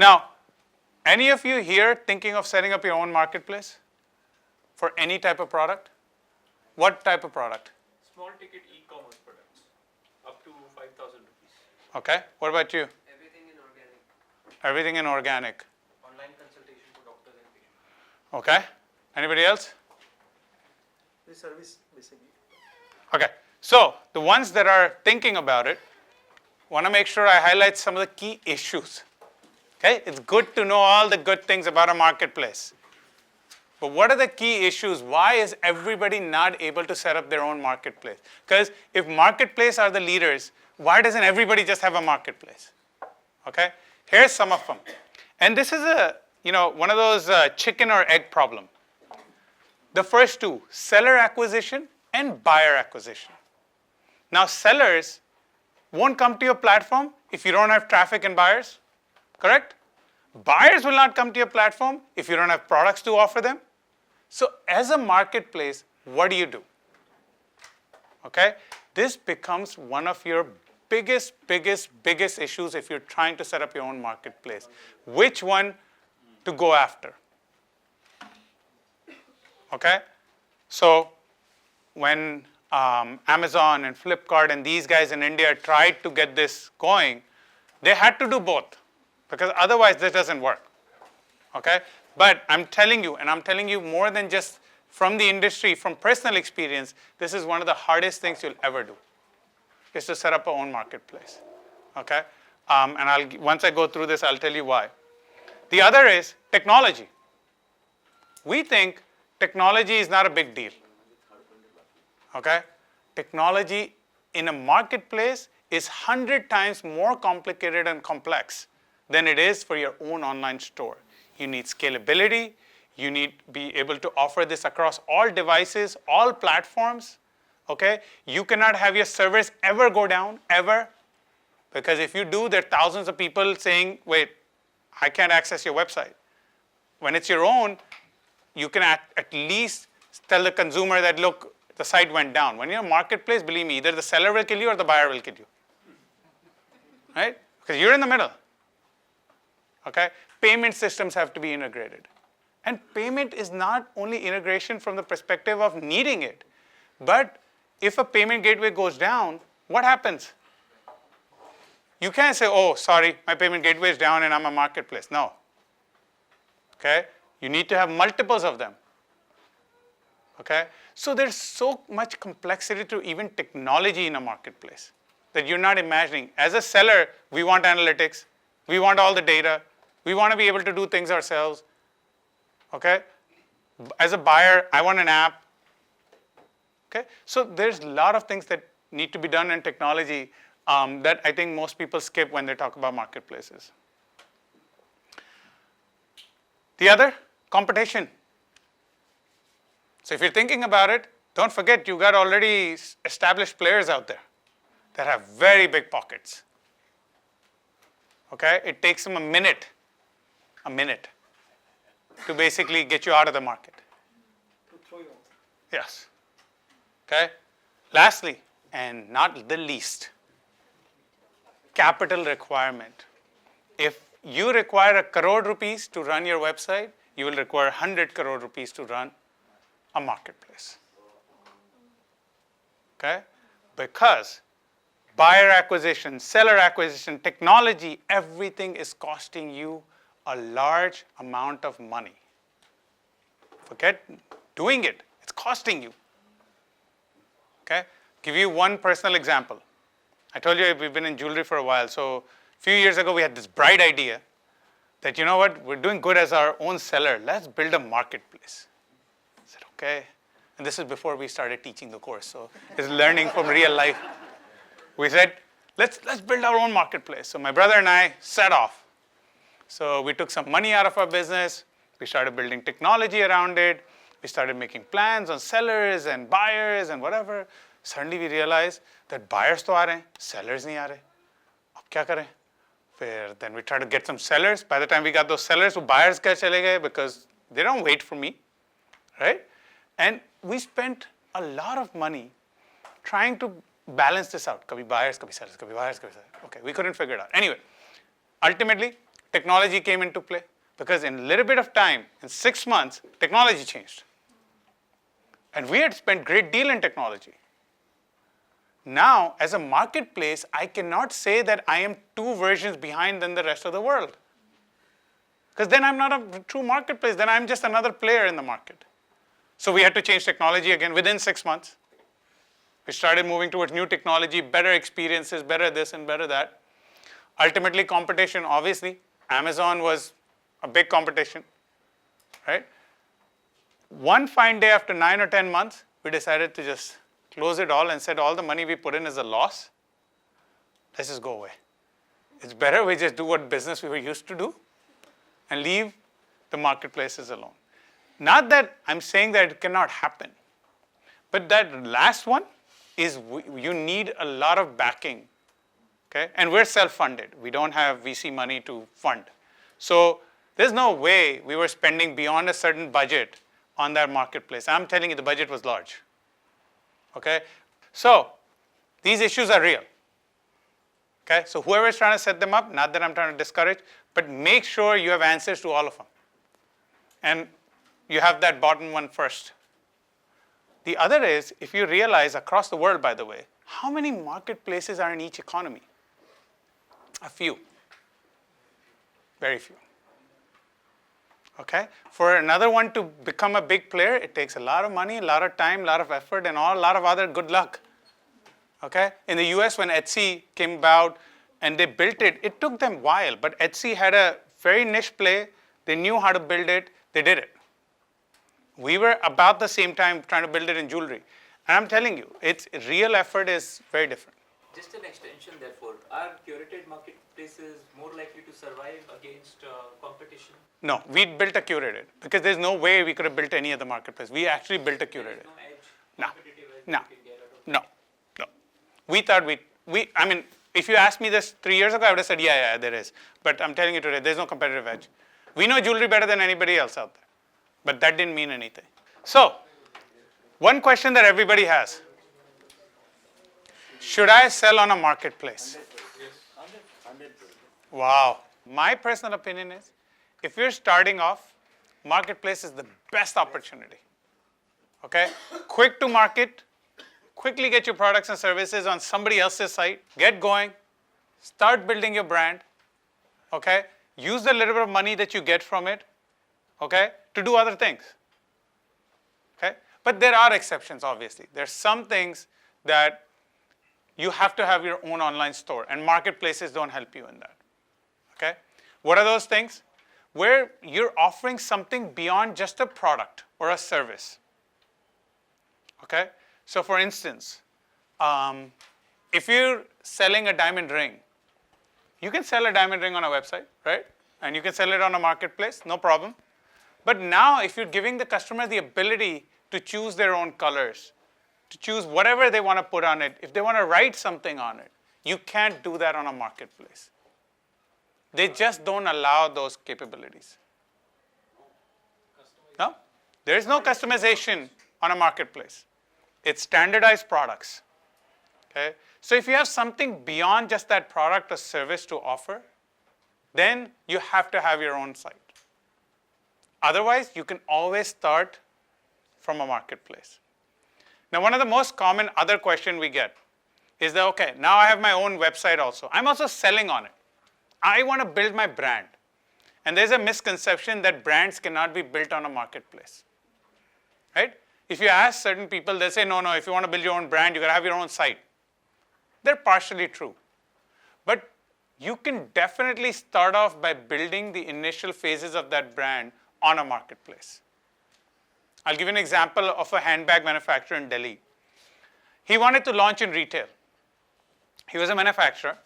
Now, any of you here thinking of setting up your own marketplace for any type of product? What type of product? Small ticket e-commerce products, up to 5,000 rupees. Okay. What about you? Everything in organic. Everything in organic. Online consultation for doctors and patients. Okay. Anybody else? The service basically. Okay. So the ones that are thinking about it, want to make sure I highlight some of the key issues. Okay. It's good to know all the good things about a marketplace. But what are the key issues? Why is everybody not able to set up their own marketplace? Because if marketplace are the leaders, why doesn't everybody just have a marketplace? Okay. Here's some of them. And this is one of those chicken or egg problem. The first two, seller acquisition and buyer acquisition. Now, sellers won't come to your platform if you don't have traffic and buyers, correct? Buyers will not come to your platform if you don't have products to offer them. So as a marketplace, what do you do? Okay? This becomes one of your biggest issues if you're trying to set up your own marketplace. Which one to go after? Okay? So when Amazon and Flipkart and these guys in India tried to get this going, they had to do both because otherwise this doesn't work. Okay? But I'm telling you, and I'm telling you more than just from the industry, from personal experience, this is one of the hardest things you'll ever do, is to set up your own marketplace. Okay? And once I go through this, I'll tell you why. The other is technology. We think technology is not a big deal. Okay? Technology in a marketplace is 100 times more complicated and complex than it is for your own online store. You need scalability. You need to be able to offer this across all devices, all platforms. Okay? You cannot have your servers ever go down, ever. Because if you do, there are thousands of people saying, wait, I can't access your website. When it's your own, you can at least tell the consumer that, look, the site went down. When you're a marketplace, believe me, either the seller will kill you or the buyer will kill you. Right? Because you're in the middle. Okay? Payment systems have to be integrated. And payment is not only integration from the perspective of needing it, but if a payment gateway goes down, what happens? You can't say, oh, sorry, my payment gateway is down and I'm a marketplace. No. Okay? You need to have multiples of them. Okay? So there's so much complexity to even technology in a marketplace that you're not imagining. As a seller, we want analytics. We want all the data. We want to be able to do things ourselves. Okay? As a buyer, I want an app. Okay? So there's a lot of things that need to be done in technology that I think most people skip when they talk about marketplaces. The other, competition. So if you're thinking about it, don't forget you got already established players out there that have very big pockets. Okay? It takes them a minute to basically get you out of the market. To throw you out. Yes. Okay? Lastly, and not the least, capital requirement. If you require 1 crore rupees to run your website, you will require 100 crore rupees to run a marketplace. Okay? Because buyer acquisition, seller acquisition, technology, everything is costing you a large amount of money. Forget doing it. It's costing you. Okay? Give you one personal example. I told you we've been in jewelry for a while. So a few years ago, we had this bright idea that, you know what, we're doing good as our own seller. Let's build a marketplace. I said, okay. And this is before we started teaching the course. So it's learning from real life. We said, let's build our own marketplace. So my brother and I set off. So we took some money out of our business. We started building technology around it. We started making plans on sellers and buyers and whatever. Suddenly we realized that buyers to aa rahe hain, sellers nahi aa rahe. Ab kya kare? Then we tried to get some sellers. By the time we got those sellers, buyers kya chale gaye because they don't wait for me, right? And we spent a lot of money trying to balance this out. Kabhi buyers, kabhi sellers, kabhi buyers, kabhi sellers. Okay, we couldn't figure it out. Anyway, ultimately, technology came into play. Because in a little bit of time, in 6 months, technology changed. And we had spent a great deal in technology. Now, as a marketplace, I cannot say that I am 2 versions behind than the rest of the world. Because then I'm not a true marketplace, then I'm just another player in the market. So we had to change technology again within 6 months. We started moving towards new technology, better experiences, better this and better that. Ultimately, competition, obviously. Amazon was a big competition, right? One fine day after 9 or 10 months, we decided to just close it all and said all the money we put in is a loss. Let's just go away. It's better we just do what business we were used to do and leave the marketplaces alone. Not that I'm saying that it cannot happen, but that last one is you need a lot of backing, okay? And we're self-funded. We don't have VC money to fund. So there's no way we were spending beyond a certain budget on that marketplace. I'm telling you the budget was large, okay? So these issues are real, okay? So whoever is trying to set them up, not that I'm trying to discourage, but make sure you have answers to all of them. And you have that bottom one first. The other is, if you realize across the world, by the way, how many marketplaces are in each economy? A few. Very few. Okay? For another one to become a big player, it takes a lot of money, a lot of time, a lot of effort, and a lot of other good luck. Okay? In the US, when Etsy came about and they built it, it took them a while, but Etsy had a very niche play. They knew how to build it. They did it. We were about the same time trying to build it in jewelry. And I'm telling you, its real effort is very different. Just an extension, therefore, are curated marketplaces more likely to survive against competition? No, we built a curated because there's no way we could have built any other marketplace. We actually built a There curated. is no edge, No. competitive edge No. you can get out of No, no. We thought I mean, if you asked me this 3 years ago, I would have said, yeah, there is. But I'm telling you today, there's no competitive edge. We know jewelry better than anybody else out there. But that didn't mean anything. So, one question that everybody has. Should I sell on a marketplace? Wow. My personal opinion is, if you're starting off, marketplace is the best opportunity. Okay? Quick to market, quickly get your products and services on somebody else's site, get going, start building your brand, okay? Use the little bit of money that you get from it, okay, to do other things, okay? But there are exceptions, obviously. There's some things that you have to have your own online store, and marketplaces don't help you in that, okay? What are those things? Where you're offering something beyond just a product or a service, okay? So for instance, if you're selling a diamond ring, you can sell a diamond ring on a website, right? And you can sell it on a marketplace, no problem. But now if you're giving the customer the ability to choose their own colors, to choose whatever they want to put on it, if they want to write something on it, you can't do that on a marketplace. They just don't allow those capabilities. No? There is no customization on a marketplace. It's standardized products, okay? So if you have something beyond just that product or service to offer, then you have to have your own site. Otherwise, you can always start from a marketplace. Now, one of the most common other question we get is that, okay, now I have my own website also. I'm also selling on it. I want to build my brand. And there's a misconception that brands cannot be built on a marketplace, right? If you ask certain people, they say, no, if you want to build your own brand, you got to have your own site. They're partially true. But you can definitely start off by building the initial phases of that brand on a marketplace. I'll give you an example of a handbag manufacturer in Delhi. He wanted to launch in retail. He was a manufacturer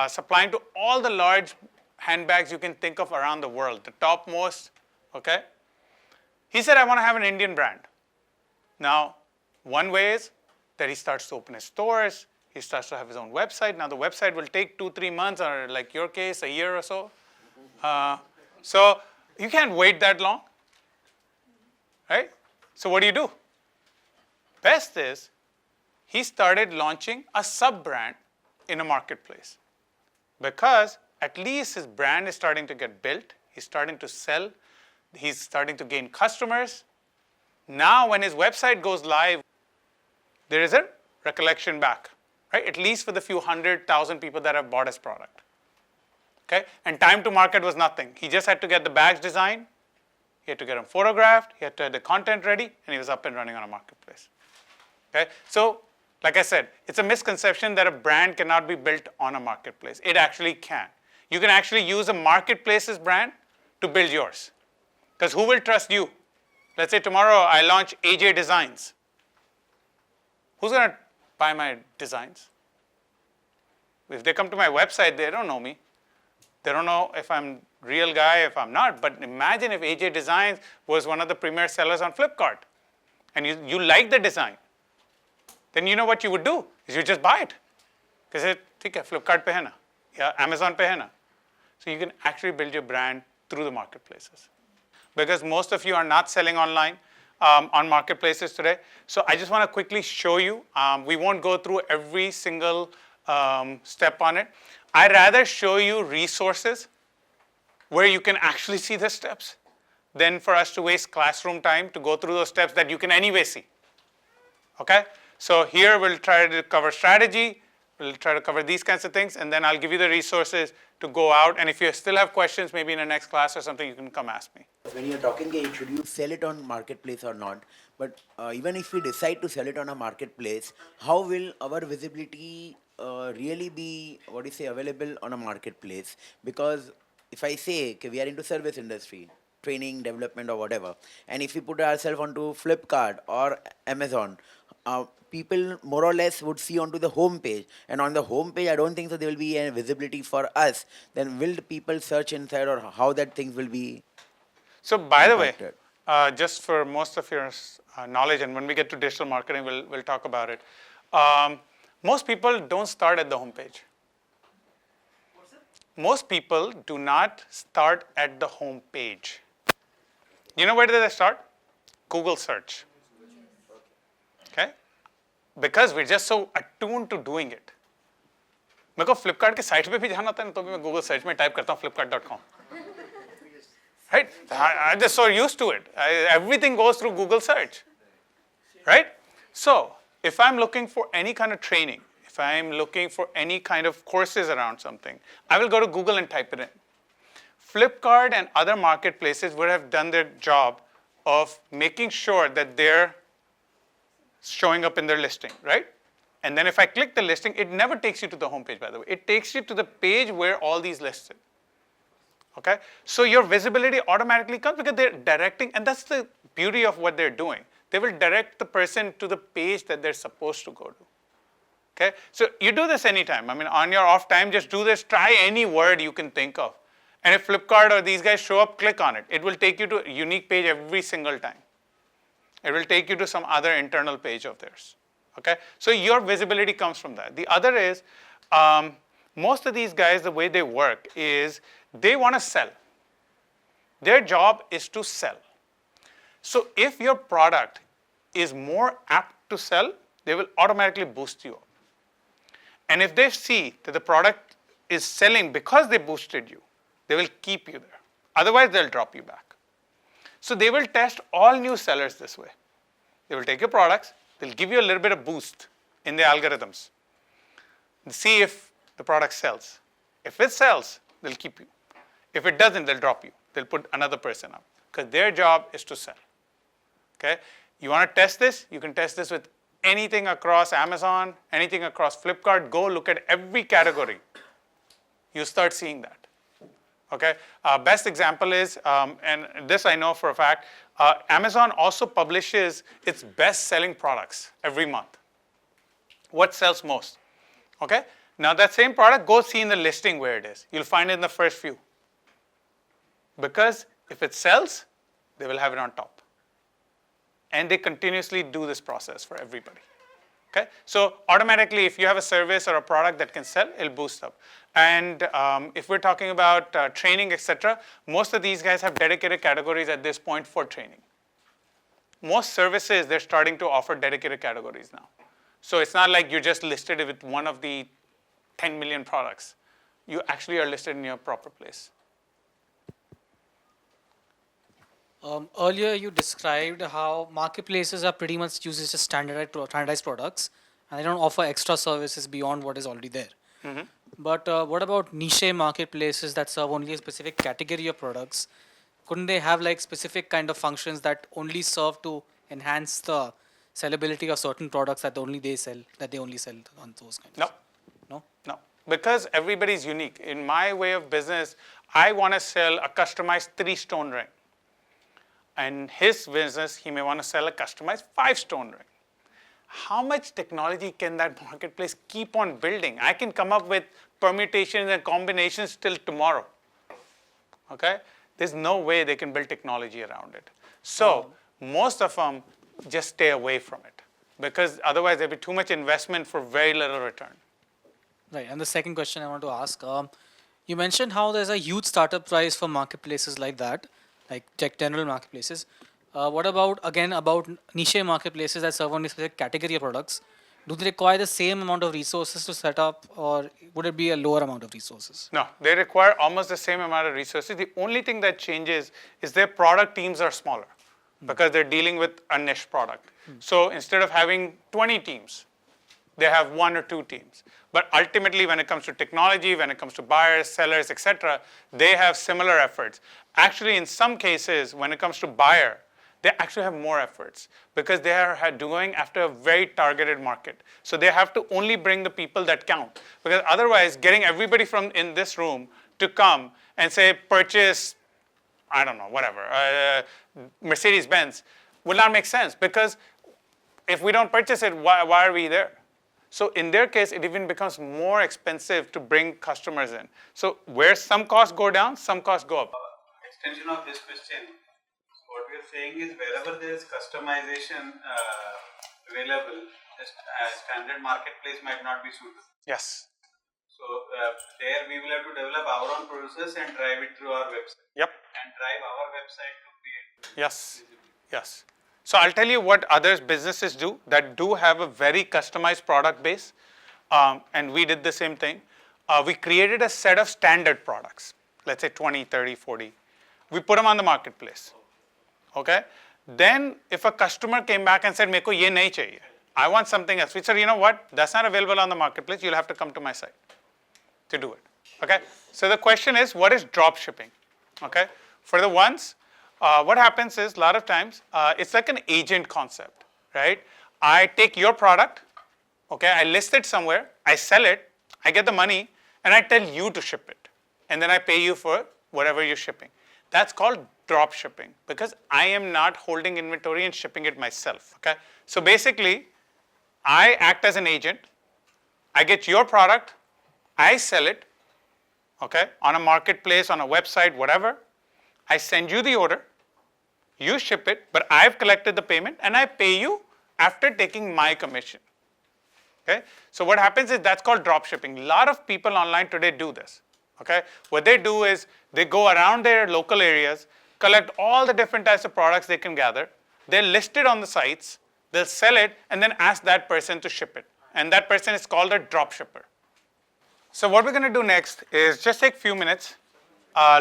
supplying to all the large handbags you can think of around the world, the topmost, okay? He said, I want to have an Indian brand. Now, one way is that he starts to open his stores, he starts to have his own website. Now, the website will take 2-3 months, or like your case, a year or so. So you can't wait that long, right? So what do? Best is, he started launching a sub-brand in a marketplace. Because at least his brand is starting to get built. He's starting to sell. He's starting to gain customers. Now when his website goes live, there is a recollection back, right? At least for the few 100,000 people that have bought his product. Okay? And time to market was nothing. He just had to get the bags designed. He had to get them photographed. He had to have the content ready, and he was up and running on a marketplace. Okay? So, like I said, it's a misconception that a brand cannot be built on a marketplace. It actually can. You can actually use a marketplace's brand to build yours. Because who will trust you? Let's say tomorrow I launch AJ Designs. Who's going to buy my designs? If they come to my website, they don't know me. They don't know if I'm real guy, if I'm not. But imagine if AJ Designs was one of the premier sellers on Flipkart, and you like the design. Then you know what you would do is you just buy it. Because ठीक है, Flipkart पे है ना, या Amazon पे है ना. So you can actually build your brand through the marketplaces. Because most of you are not selling online on marketplaces today. So I just want to quickly show you. We won't go through every single step on it. I'd rather show you resources where you can actually see the steps than for us to waste classroom time to go through those steps that you can anyway see. Okay? So here we'll try to cover strategy. We'll try to cover these kinds of things, and then I'll give you the resources to go out. And if you still have questions, maybe in the next class or something, you can come ask me. When you're talking, should you sell it on marketplace or not? But even if we decide to sell it on a marketplace, how will our visibility really be, available on a marketplace? Because if I say, okay, we are into service industry, training, development or whatever, and if we put ourselves onto Flipkart or Amazon, people more or less would see onto the home page, and on the home page I don't think so there will be any visibility for us. Then will the people search inside, or how that things will be? So by the way, impacted? just for most of your knowledge, and when we get to digital marketing, we'll talk about it. Most people don't start at the home page. Most people do not start at the home page. You know where do they start? Google search. Okay? Because we're just so attuned to doing it. मेरे को फ्लिपकार्ट के site पे भी जाना था ना तो भी मैं गूगल सर्च में टाइप करता हूँ flipkart.com. Right? I'm just so used to it. Everything goes through Google search. Right? So, if I'm looking for any kind of training, if I'm looking for any kind of courses around something, I will go to Google and type it in. Flipkart and other marketplaces would have done their job of making sure that they're showing up in their listing, right? And then if I click the listing, it never takes you to the home page, by the way. It takes you to the page where all these listed. Okay? So your visibility automatically comes because they're directing, and that's the beauty of what they're doing. They will direct the person to the page that they're supposed to go to. Okay? So you do this anytime. I mean, on your off time, just do this. Try any word you can think of. And if Flipkart or these guys show up, click on it. It will take you to a unique page every single time. It will take you to some other internal page of theirs. Okay? So your visibility comes from that. The other is, most of these guys, the way they work is they want to sell. Their job is to sell. So if your product is more apt to sell, they will automatically boost you up. And if they see that the product is selling because they boosted you, they will keep you there. Otherwise, they'll drop you back. So they will test all new sellers this way. They will take your products, they'll give you a little bit of boost in the algorithms. See if the product sells. If it sells, they'll keep you. If it doesn't, they'll drop you. They'll put another person up because their job is to sell. Okay? You want to test this? You can test this with anything across Amazon, anything across Flipkart. Go look at every category. You start seeing that. Okay? Best example is, and this I know for a fact, Amazon also publishes its best-selling products every month. What sells most? Okay? Now that same product, go see in the listing where it is. You'll find it in the first few. Because if it sells, they will have it on top. And they continuously do this process for everybody. Okay? So automatically, if you have a service or a product that can sell, it'll boost up. And if we're talking about training, etc., most of these guys have dedicated categories at this point for training. Most services, they're starting to offer dedicated categories now. So it's not like you're just listed with one of the 10 million products. you actually are listed in your proper place. Earlier, you described how marketplaces are pretty much used as just standardized products, and they don't offer extra services beyond what is already there. But what about niche marketplaces that serve only a specific category of products? Couldn't they have like specific kind of functions that only serve to enhance the sellability of certain products that only they sell, that they only sell on those kinds? No. No? No, because everybody's unique. In my way of business, I want to sell a customized 3-stone ring. In his business, he may want to sell a customized 5-stone ring. How much technology can that marketplace keep on building? I can come up with permutations and combinations till tomorrow. Okay? There's no way they can build technology around it. So most of them just stay away from it, because otherwise there'll be too much investment for very little return. Right. And the second question I want to ask, you mentioned how there's a huge startup price for marketplaces like that, like tech general marketplaces. What about, again, about niche marketplaces that serve only specific category of products? Do they require the same amount of resources to set up, or would it be a lower amount of resources? No, they require almost the same amount of resources. The only thing that changes is their product teams are smaller because they're dealing with a niche product. So instead of having 20 teams, they have 1 or 2 teams. But ultimately, when it comes to technology, when it comes to buyers, sellers, etc., they have similar efforts. Actually, in some cases, when it comes to buyer, they actually have more efforts because they are doing after a very targeted market. So they have to only bring the people that count, because otherwise getting everybody from in this room to come and say purchase, I don't know, whatever, Mercedes-Benz will not make sense, because if we don't purchase it, why are we there? So in their case, it even becomes more expensive to bring customers in. So where some costs go down, some costs go up. Extension of this question, what we are saying is wherever there is customization available, standard marketplace might not be suitable. Yes. So there we will have to develop our own process and drive it through our website. Yep. And drive our website to create. Yes. Yes. So I'll tell you what other businesses do that do have a very customized product base, and we did the same thing. We created a set of standard products, let's say 20, 30, 40. We put them on the marketplace. Okay? Then if a customer came back and said, "Meko ye nahi chahiye, I want something else," we said, "You know what? That's not available on the marketplace. You'll have to come to my site to do it." Okay? So the question is, what is drop shipping? Okay? For the ones, what happens is a lot of times it's like an agent concept, right? I take your product, okay, I list it somewhere, I sell it, I get the money, and I tell you to ship it. And then I pay you for whatever you're shipping. That's called drop shipping, because I am not holding inventory and shipping it myself, okay? So basically, I act as an agent, I get your product, I sell it, okay, on a marketplace, on a website, whatever. I send you the order, you ship it, but I've collected the payment and I pay you after taking my commission. Okay? So what happens is that's called drop shipping. A lot of people online today do this. Okay? What they do is they go around their local areas, collect all the different types of products they can gather, they list it on the sites, they'll sell it, and then ask that person to ship it. And that person is called a drop shipper. So what we're going to do next is just take a few minutes,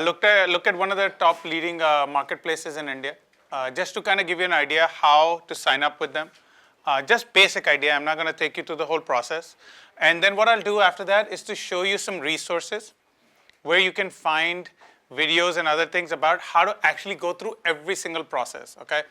look at one of the top leading marketplaces in India, just to kind of give you an idea how to sign up with them. Just basic idea, I'm not going to take you through the whole process. And then what I'll do after that is to show you some resources where you can find videos and other things about how to actually go through every single process, okay?